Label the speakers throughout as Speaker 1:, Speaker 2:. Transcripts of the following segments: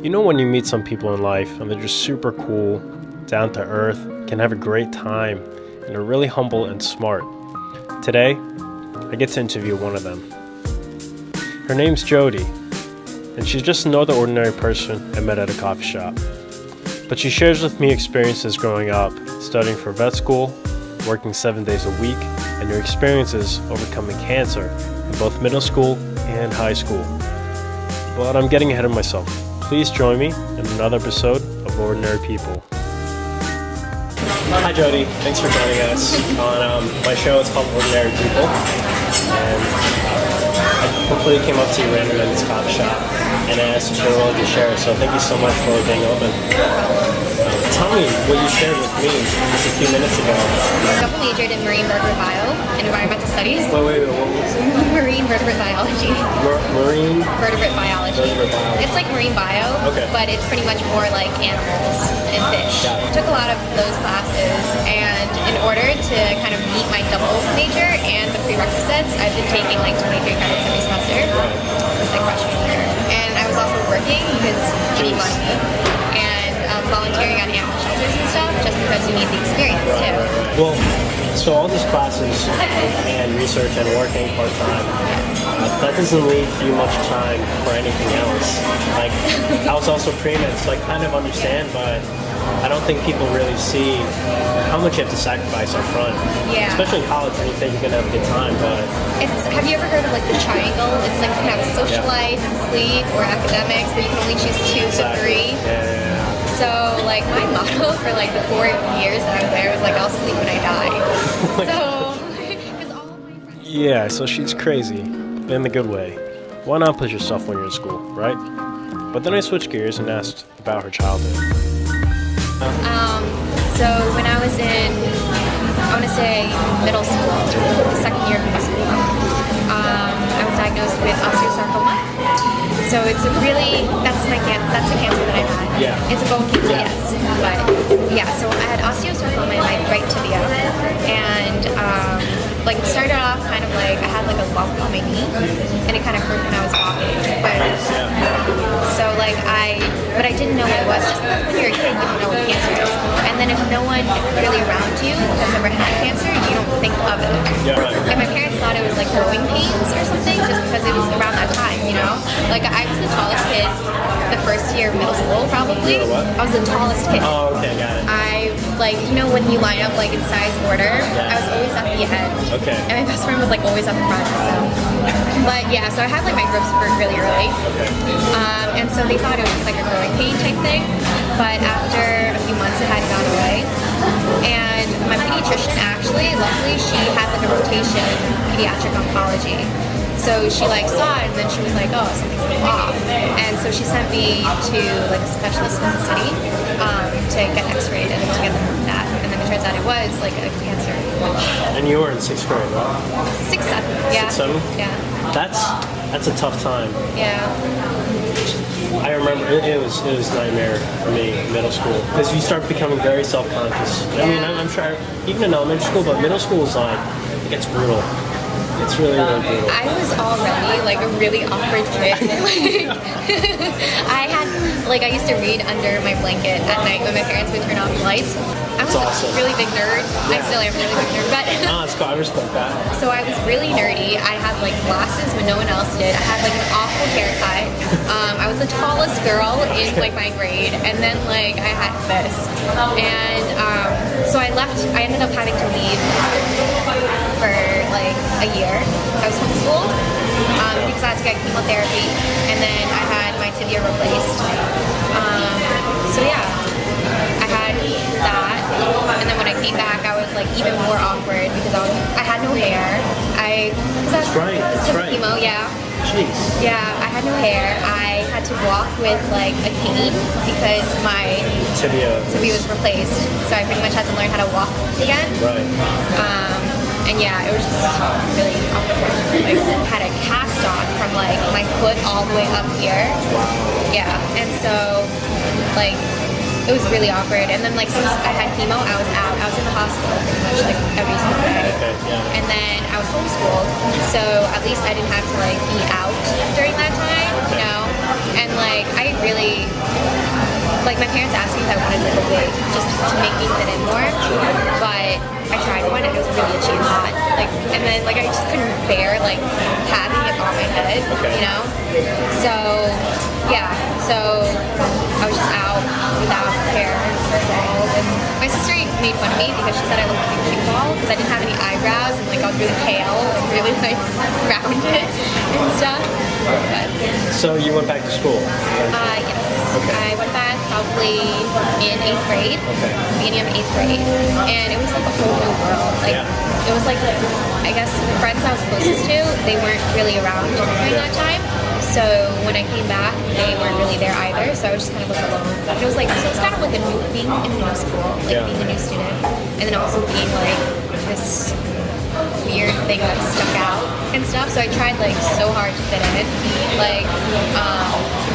Speaker 1: You know when you meet some people in life and they're just super cool, down to earth, can have a great time, and are really humble and smart. Today, I get to interview one of them. Her name's Jody, and she's just another ordinary person I met at a coffee shop. But she shares with me experiences growing up, studying for vet school, working 7 days a week, and her experiences overcoming cancer in both middle school and high school. But I'm getting ahead of myself. Please join me in another episode of Ordinary People. Hi Jody, thanks for joining us on my show. It's called Ordinary People, and I hopefully came up to you random in this coffee shop and asked if you're willing to share. So thank you so much for being open. Tell me what you shared with me just a few minutes ago.
Speaker 2: I double majored in marine vertebrate bio and environmental studies.
Speaker 1: Wait, what was it?
Speaker 2: Marine vertebrate biology.
Speaker 1: Marine
Speaker 2: vertebrate biology. It's like marine bio,
Speaker 1: okay,
Speaker 2: but it's pretty much more like animals and fish.
Speaker 1: Got it.
Speaker 2: Took a lot of those classes, and in order to kind of meet my double major and the prerequisites, I've been taking like 23 credits every semester since like freshman year. And I was also working because you need money, and volunteering on animal shelters and stuff just because you need the experience too.
Speaker 1: Well, so all these classes and research and working part-time, that doesn't leave you much time for anything else. Like, I was also pre-med, so I kind of understand, but I don't think people really see how much you have to sacrifice up front.
Speaker 2: Yeah.
Speaker 1: Especially in college when you think you're going to have a good time, but...
Speaker 2: Have you ever heard of like the triangle? It's like you can have a social
Speaker 1: Yeah.
Speaker 2: life, sleep, or academics, but you can only choose two to three.
Speaker 1: Yeah.
Speaker 2: So like my motto for like the 4 years that I was there was like, I'll sleep when I die. So, because all of my friends...
Speaker 1: Yeah, so she's crazy, but in the good way. Why not push yourself when you're in school, right? But then I switched gears and asked about her childhood.
Speaker 2: So when I was in, I want to say middle school, the second year of middle school, I was diagnosed with osteosarcoma. So it's a really, that's a cancer that I had.
Speaker 1: Yeah.
Speaker 2: It's a bone cancer, yes. But yeah, so I had osteosarcoma in my right tibia, and like it started off kind of like I had like a lump on my knee, and it kind of hurt when I was walking. So like but I didn't know what it was. Just because when you're a kid, you don't know what cancer is. And then if no one really around you has ever had cancer, you don't think of it.
Speaker 1: Yeah, right.
Speaker 2: And my parents thought it was like growing pains or something, just because it was around that time, you know? Like I was the tallest kid the first year of middle school, probably.
Speaker 1: You were what?
Speaker 2: I was the tallest kid.
Speaker 1: Oh, okay, got it.
Speaker 2: I, like, you know when you line up like in size order, I was always at the end.
Speaker 1: Okay.
Speaker 2: And my best friend was like always at the front, so. But yeah, so I had like my growth spurt really early.
Speaker 1: Okay.
Speaker 2: And so they thought it was just like a growing pain type thing. But after a few months it had gone away. And my pediatrician actually, luckily she had like a rotation in pediatric oncology. So she like saw it and then she was like, oh, something's off. And so she sent me to like a specialist in the city to get x-rayed and to get that. And then it turns out it was like a cancer.
Speaker 1: And you were in 6th grade, right?
Speaker 2: 6, 7, yeah.
Speaker 1: 6, 7?
Speaker 2: Yeah.
Speaker 1: That's a tough time.
Speaker 2: Yeah.
Speaker 1: I remember it was nightmare for me in middle school because you start becoming very self-conscious. I mean, I'm sure even in elementary school, but middle school is like, it gets brutal. It's really, really brutal.
Speaker 2: I was already like a really awkward kid. I used to read under my blanket at night when my parents would turn off the lights. I was
Speaker 1: awesome.
Speaker 2: a really big nerd. I still am a really big nerd, but
Speaker 1: It's cool. I respect that.
Speaker 2: so I was really nerdy. I had like glasses when no one else did. I had like an awful haircut. I was the tallest girl in like my grade, and then like I had this, and so I left. I ended up having to leave for like a year. I was homeschooled because I had to get chemotherapy, and then I had my tibia replaced. So yeah, I had that, and then when I came back, I was like even more awkward because I had no hair.
Speaker 1: That's right.
Speaker 2: Chemo, yeah.
Speaker 1: Jeez.
Speaker 2: Yeah, I had no hair. I had to walk with like a cane because my
Speaker 1: Tibia
Speaker 2: was replaced. So I pretty much had to learn how to walk again.
Speaker 1: Right.
Speaker 2: And yeah, it was just really awkward. Like, I had a cast on from like my foot all the way up here.
Speaker 1: Wow.
Speaker 2: Yeah, and so like it was really awkward. And then like since I had chemo, I was out. I was in the hospital pretty much like every single day.
Speaker 1: Okay, yeah.
Speaker 2: And then I was homeschooled, so at least I didn't have to like be out during that time, you know. And like I really, like my parents asked me if I wanted to go wig just to make me fit in more, but I tried one and it was really itchy and hot. Like, and then like I just couldn't bear like having it on my head, you know. So yeah, so I was just out without hair for a while. And my sister made fun of me because she said I looked like a cute ball because I didn't have any eyebrows and like I was really pale and really like rounded and stuff. But
Speaker 1: So you went back to school?
Speaker 2: yes.
Speaker 1: Okay.
Speaker 2: I went back probably in 8th grade, beginning of 8th grade, and it was like a whole new world. Like it was like, I guess the friends I was closest to, they weren't really around during that time. So when I came back, they weren't really there either. So I was just kind of like alone. It was like, so it's kind of like being in a new school, like being a new student, and then also being like this weird thing that stuck out and stuff. So I tried like so hard to fit in. Like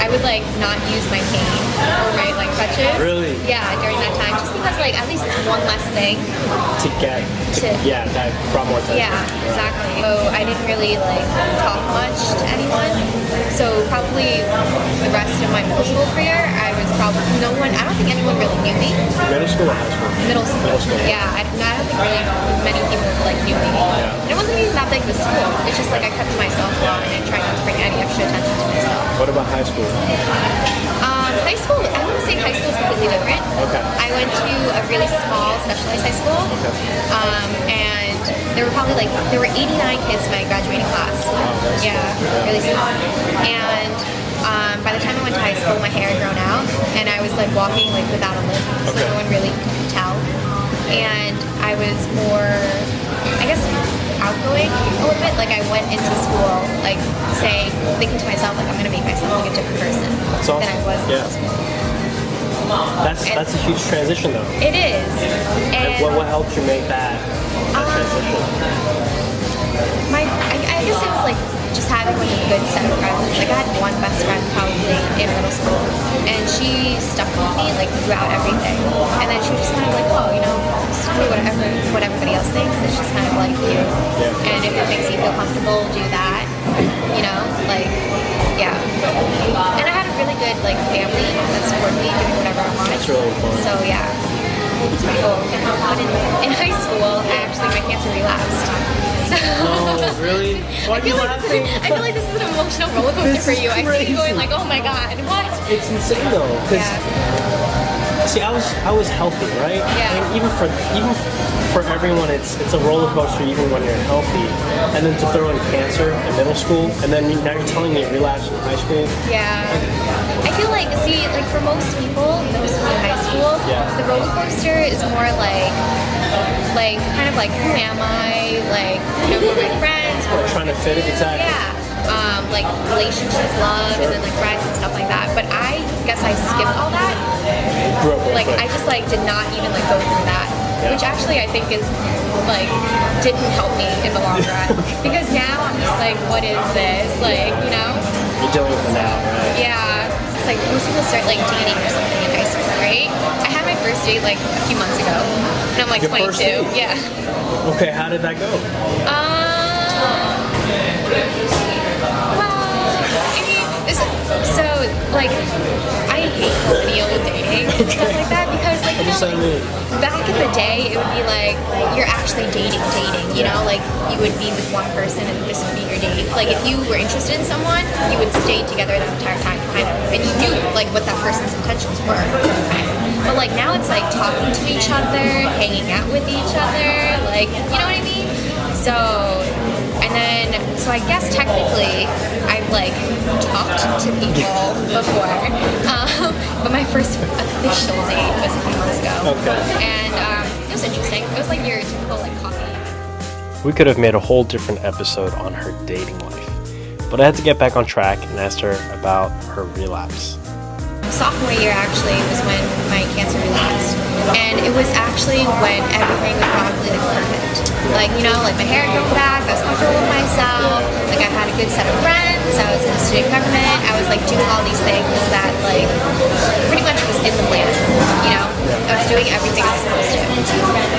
Speaker 2: I would like not use my cane or my like crutches.
Speaker 1: Really?
Speaker 2: Yeah, during that time, just because like at least it's one less thing
Speaker 1: To get, that brought more attention.
Speaker 2: yeah, exactly. So I didn't really like talk much to anyone. So probably the rest of my middle school career, I was probably I don't think anyone really knew me.
Speaker 1: Middle school or high school?
Speaker 2: Middle school.
Speaker 1: Middle school.
Speaker 2: Yeah, I don't think really many people like knew me. And it wasn't even that big of a school. It's just like I kept to myself a lot and tried not to bring any extra attention to myself.
Speaker 1: What about high school?
Speaker 2: High school, I wouldn't say high school is completely different.
Speaker 1: Okay.
Speaker 2: I went to a really small specialized high school.
Speaker 1: Okay.
Speaker 2: And there were 89 kids in my graduating class. Yeah, really small. And by the time I went to high school, my hair had grown out, and I was like walking like without a lip, so no one really could tell. And I was more, I guess, outgoing a little bit. Like I went into school like thinking to myself like I'm gonna make myself like a different person than I was in middle school.
Speaker 1: That's a huge transition though.
Speaker 2: It is. And
Speaker 1: What helped you make that transition?
Speaker 2: I guess it was like just having like a good set of friends. Like I had one best friend probably in middle school, and she stuck with me like throughout everything. And then she was just kind of like, oh, you know, just do what everybody else thinks. It's just kind of like you. And if it makes you feel comfortable, do that. You know, like yeah. And I had a really good like family that supported me doing whatever I wanted.
Speaker 1: That's really important.
Speaker 2: So yeah. But in high school, my cancer relapsed. So,
Speaker 1: Oh, really? Why are you laughing?
Speaker 2: I feel like this is an emotional roller coaster for you. I see you going like, oh my god, what?
Speaker 1: It's insane though. See, I was healthy, right?
Speaker 2: Yeah.
Speaker 1: And even for everyone, it's a roller coaster even when you're healthy. And then to throw in cancer in middle school, and then now you're telling me it relapsed in high school.
Speaker 2: Yeah. I feel like, like for most people, middle school and high school, the roller coaster is more like kind of like who am I? Like, you know, who are my friends?
Speaker 1: Trying to fit it, exactly.
Speaker 2: Yeah. Like relationships, love, and then like friends and stuff like that. But I guess I skipped all that.
Speaker 1: Grew up real
Speaker 2: Like
Speaker 1: quick.
Speaker 2: I just like did not even like go through that, which actually I think is like didn't help me in the long run. Because now I'm just like, what is this? Like, you know?
Speaker 1: You're dealing with it now, right?
Speaker 2: Yeah. It's like most people start like dating or something in high school, right? I had my first date like a few months ago, and I'm like
Speaker 1: Your first
Speaker 2: 22.
Speaker 1: date?
Speaker 2: Yeah.
Speaker 1: Okay, how did that go?
Speaker 2: So, like, I hate millennial dating and stuff like that because, like, you know, back in the day, it would be like you're actually dating, you know, like you would be with one person and this would be your date. Like, if you were interested in someone, you would stay together the entire time, kind of, and you knew like what that person's intentions were. But like now, it's like talking to each other, hanging out with each other, like, you know what I mean? So I guess technically I've like talked to people before, but my first official date was a few months ago.
Speaker 1: Okay.
Speaker 2: And it was interesting. It was like your typical like coffee.
Speaker 1: We could have made a whole different episode on her dating life, but I had to get back on track and asked her about her relapse.
Speaker 2: Sophomore year actually was when my cancer relapsed, and it was actually when everything was probably like perfect. Like, you know, like my hair had grown back, I was comfortable with myself, like I had a good set of friends, I was in student government, I was like doing all these things that like pretty much was in the plan, you doing everything I'm supposed to.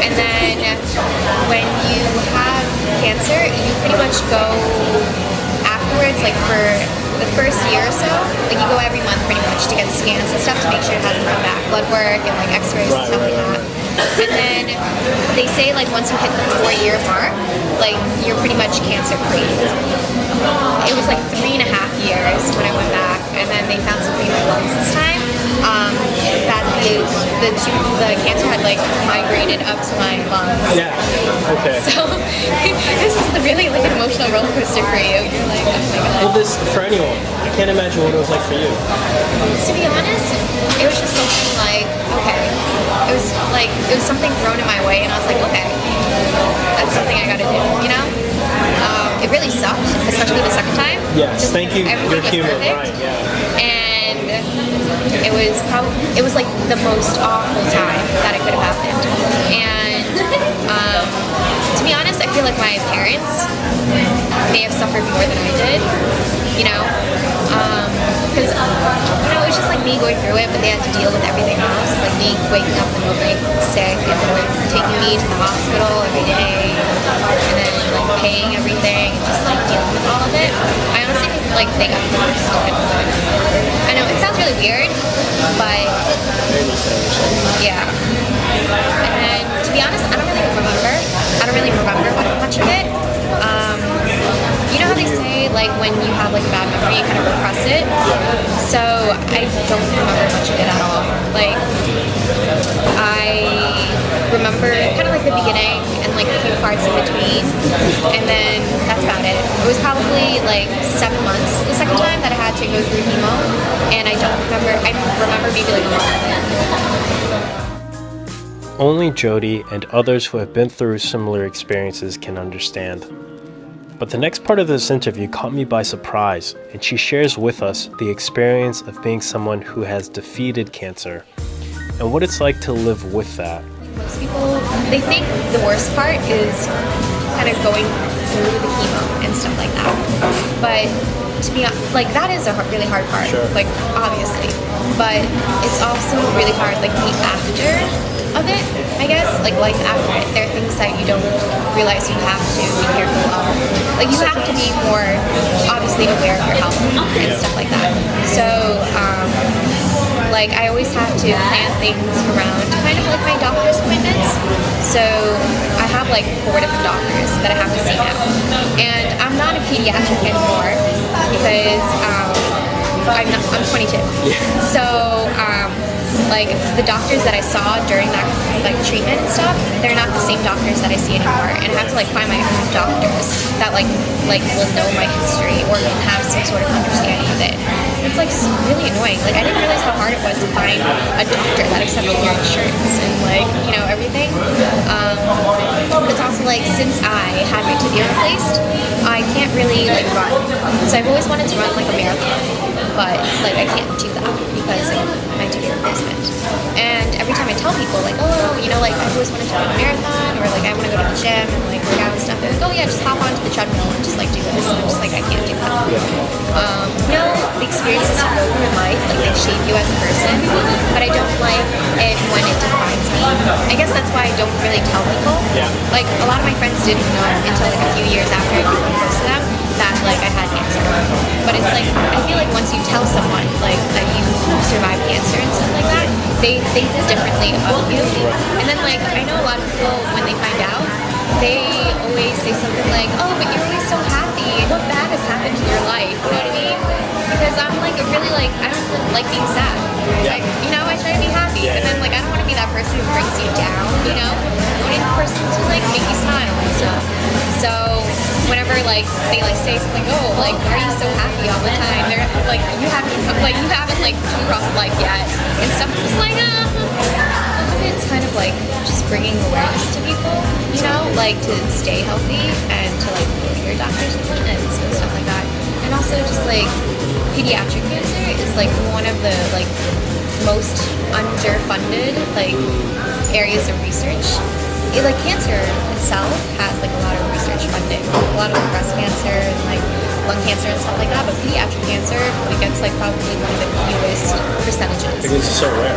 Speaker 2: And then when you have cancer, you pretty much go afterwards, like for the first year or so, like you go every month pretty much to get scans and stuff to make sure it hasn't run back, blood work and like x-rays and stuff like that. And then they say like once you hit the 4-year mark, like you're pretty much cancer free. It was like 3.5 years when I went back, and then they found something in my lungs this time. That the cancer had like migrated up to my lungs.
Speaker 1: Yeah. Okay.
Speaker 2: So this is really like an emotional roller coaster for you. You're like, oh my god.
Speaker 1: Well, this for anyone. I can't imagine what it was like for you.
Speaker 2: To be honest, it was just something like, okay. It was something thrown in my way, and I was like, okay, that's something I gotta do, you know? It really sucked, especially the second time.
Speaker 1: Yes, thank you. You're human, right? Yeah.
Speaker 2: And it was like the most awful time that it could have happened. And to be honest, I feel like my parents may have suffered more than I did, you know? Because, you know, it was just like me going through it, but they had to deal with everything else. Like me waking up in the middle of the night sick, and then taking me to the hospital every day, and then like paying everything, and just like dealing with all of it. I honestly think like they got the worst of it. I know it sounds really weird, but yeah. And then to be honest, I don't really remember much of it. You know how they say, like, when you have, like, a bad memory, you kind of repress it? So, I don't remember much of it at all. Like, I remember kind of, like, the beginning and, like, a few parts in between, and then that's about it. It was probably, like, 7 months the second time that I had to go through chemo, and I remember maybe, like, a month of it.
Speaker 1: Only Jody and others who have been through similar experiences can understand. But the next part of this interview caught me by surprise, and she shares with us the experience of being someone who has defeated cancer and what it's like to live with that.
Speaker 2: Most people, they think the worst part is kind of going through the chemo and stuff like that. But to be like, that is a really hard part, like obviously. But it's also really hard, like the after of it, I guess, like life after it. There are things that you don't realize you have to be careful of. Like you have to be more obviously aware of your health and stuff like that. So, like I always have to plan things around kind of like my doctor's appointments. So I have like 4 different doctors that I have to see now. And I'm not a pediatric anymore because I'm 22. So, like the doctors that I saw during that like treatment and stuff, they're not the same doctors that I see anymore, and I have to like find my own doctors that like will know my history or can have some sort of understanding of it. It's like really annoying. Like I didn't realize how hard it was to find a doctor that accepted your insurance and like you know everything. But it's also like since I had my tibia replaced, I can't really like run. So I've always wanted to run like a marathon, but like I can't do that because of my tibia replacement. And every time I tell people like, oh, you know, like I've always wanted to run a marathon or like I want to go to the gym and like work out and stuff, they're like, oh yeah, just hop onto the treadmill and just like do this. And I'm just like, I can't do that. You know, the experiences you go through in life, like they shape you as a person, but I don't like it when it defines me. I guess that's why I don't really tell people. Like a lot of my friends didn't know until like a few years after I got close to them that like I had cancer. But it's like I feel like once you tell someone like that you survived cancer and stuff like that, they think differently of you. And then like I know a lot of people when they find out, they always say something like, oh, but you're always so happy. What bad has happened in your life? You know what I mean? Because I'm like really like I don't like being sad. Like you know I try to be happy, and then like I don't want to be that person who brings you down. You know, I want the person to like make you smile and stuff. So whenever like they like say something, oh, like why are you so happy all the time? They're like you haven't come across life yet and stuff. I'm just like it's kind of like just bringing awareness to people, you know, like to stay healthy and to like go to your doctor's appointments and stuff like that. And also just like pediatric cancer is like one of the like most underfunded like areas of research. Like cancer itself has like a lot of research funding, a lot of breast cancer and like lung cancer and stuff like that, but pediatric cancer, it gets like probably one of the fewest percentages.
Speaker 1: Because it's so rare.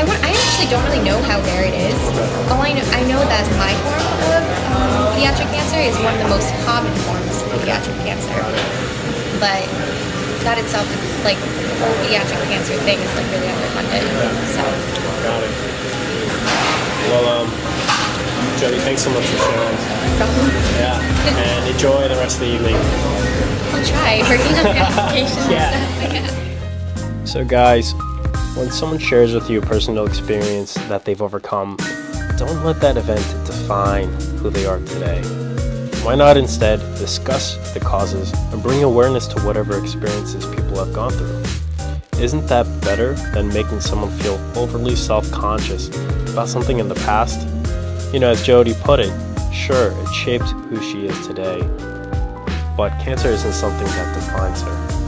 Speaker 2: I actually don't really know how rare it is.
Speaker 1: Okay.
Speaker 2: All I know that my form of pediatric cancer is one of the most common forms of pediatric cancer. But that itself, like the whole pediatric cancer thing, is like really underfunded. So.
Speaker 1: Got it. Well, Jody, thanks so much for sharing.
Speaker 2: No problem.
Speaker 1: Yeah, and enjoy the rest of the evening.
Speaker 2: I'll try working on the application
Speaker 1: Yeah.
Speaker 2: and stuff.
Speaker 1: So guys, when someone shares with you a personal experience that they've overcome, don't let that event define who they are today. Why not instead discuss the causes and bring awareness to whatever experiences people have gone through? Isn't that better than making someone feel overly self-conscious about something in the past? You know, as Jody put it, sure, it shaped who she is today, but cancer isn't something that defines her.